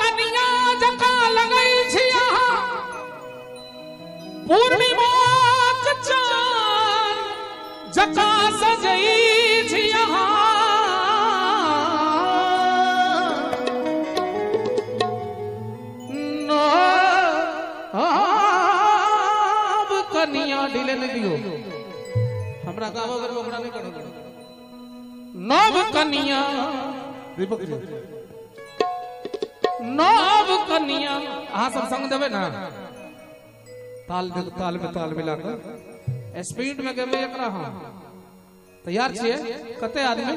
कनिया जका लगई छी यहाँ पूर्णिमा चांद जका सजई छी यहाँ नव कनिया ढीले नहीं दियो हमरा गाँव अगर ओकरा नहीं करो नव कनिया दीपक जी नव कनिया अहाँ सब संग देवे ना ताल में ताल मिलाकर स्पीड में गेबे एकरा हां तैयार छिए कते आदमी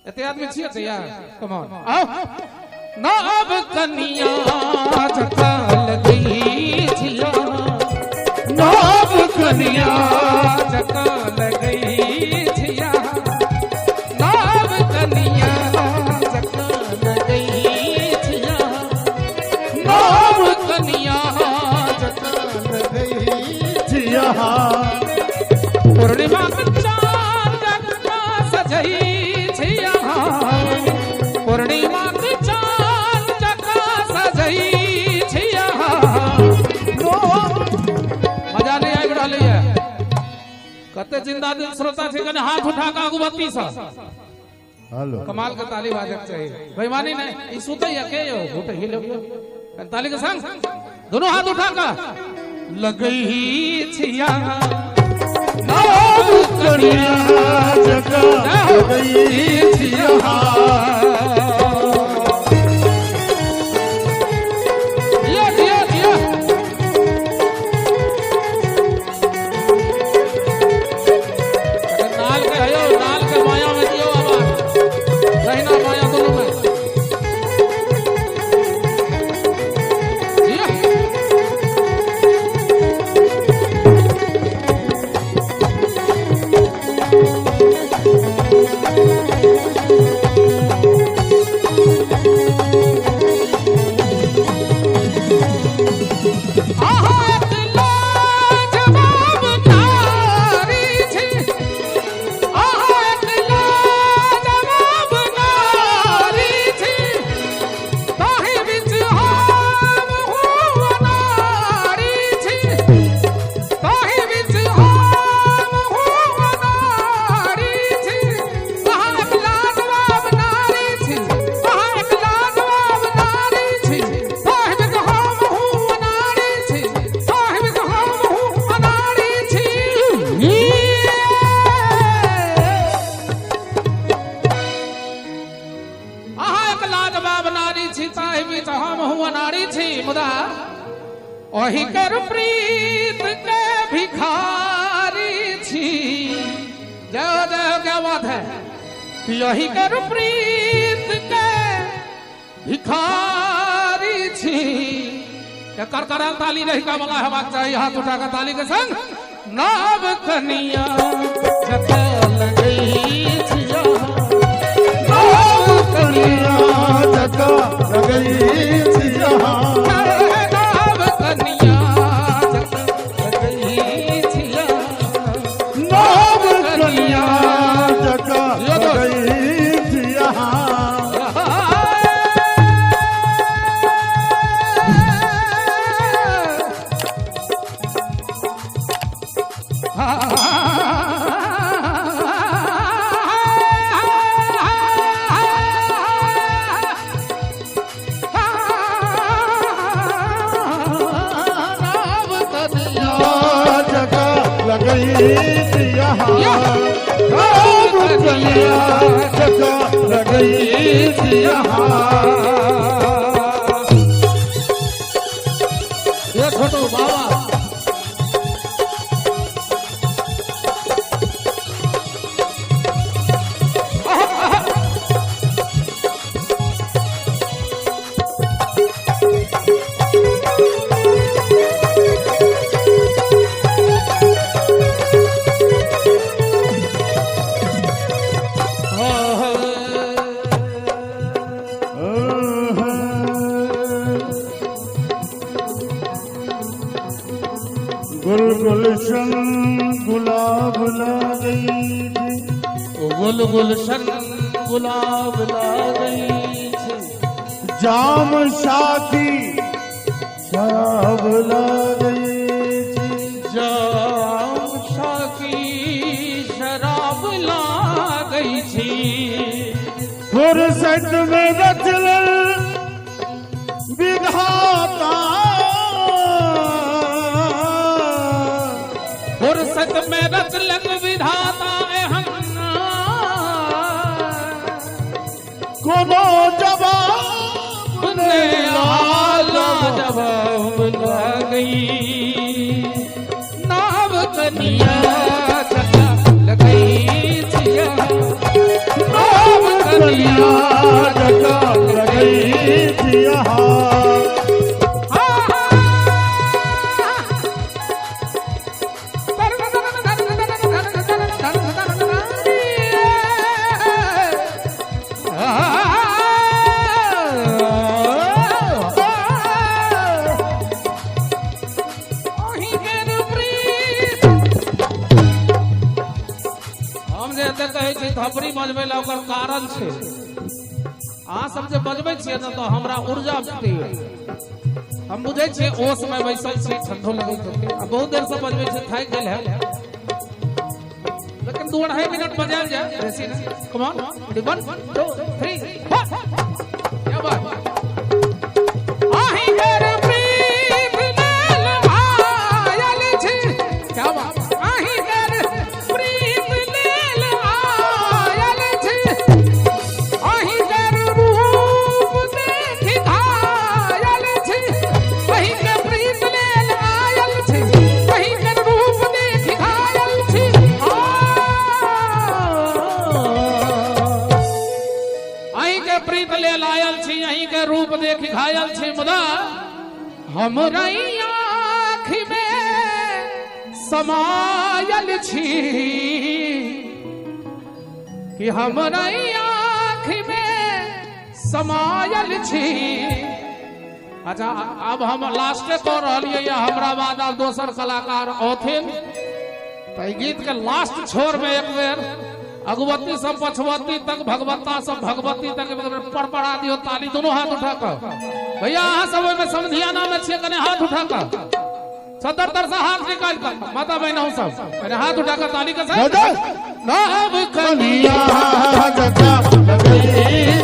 एते आदमी छिए तैयार कम ऑन आओ नव कनिया जका लगई छिया नव कनिया जका लगई छिया नव कनिया जका लगई छिया नव कनिया जका लगई छिया पूर्णिमा चांद जका सजई छिया पूर्णिमा चांद जका सजई छिया मजा नहीं आई बढ़ा लिया कते जिंदा दिल श्रोता थे कने हाथ उठा का अगुबत्ती सा हेलो कमाल के ताली बाजक चाहिए बेईमानी नहीं ई सुतई के यो उठ हिलो ताली के संग दोनों हाथ उठा का लगई छिया नव कनिया जका लगई छिया ओही कर प्रीत के भिखारी छी जय जय क्या बात है यही कर प्रीत के भिखारी छी कर ताली नहीं का वाला हमारा चाहिए हाथ उठा कर ताली के संग नव कनिया जका लगई छिया नव कनिया जका लगई छिया ये छोटू बाबा गुलशन गुलाब ला गई गुलशन गुलाब ला गई जाम साखी शराब लागे जाम साकी शराब लागई छी फुर्सत में रचल विधाता फुर्सत में रचलन विधाता एहन कोनो जवाब ने आला जवाब लगई नाव कनिया चका लगई छिया नाव कनिया जगा लगई जिया थपड़ी बजबै ला ओकर कारण छै अहाँ सब जे बजबै छियै न तऽ हमरा ऊर्जा भेटै हम बुझै छियै ओस में बैसल छी ठंडो लगै छै बहुत देर से बजबै छै थाकि गेल है लेकिन 2-2.5 मिनट बजायल जाए बेसी नहीं कम ऑन 1 2 3 क्या बात आही घर प्रीत लाल भायल छी क्या बात आही घर प्रीत लाल आयल छी आही घर रूप देखि घायल छी वही के प्रीत लाल आयल छी वही के रूप देखि घायल छी अहीं के प्रीत लेल आयल छी अहीं के रूप देखि घायल छी मुदा हमरा आँख में समायल छी कि हमरा आँख में समायल छी अच्छा अब हम लास्टे कह रहिए हमरा बाद अब दोसर कलाकार औथिन तो गीत के लास्ट छोर में एक बेर अगवती सब पछवती तक भगवता सब भगवती तक पड़पड़ा दियो ताली दोनों हाथ उठा कर भैया अहाँ सब में समधियाना में छे कने हाथ उठा कर सदर से हाथ निकाल कर माता बहनों सब कने हाथ उठा कर ताली के साथ नाव कनिया जगा लगई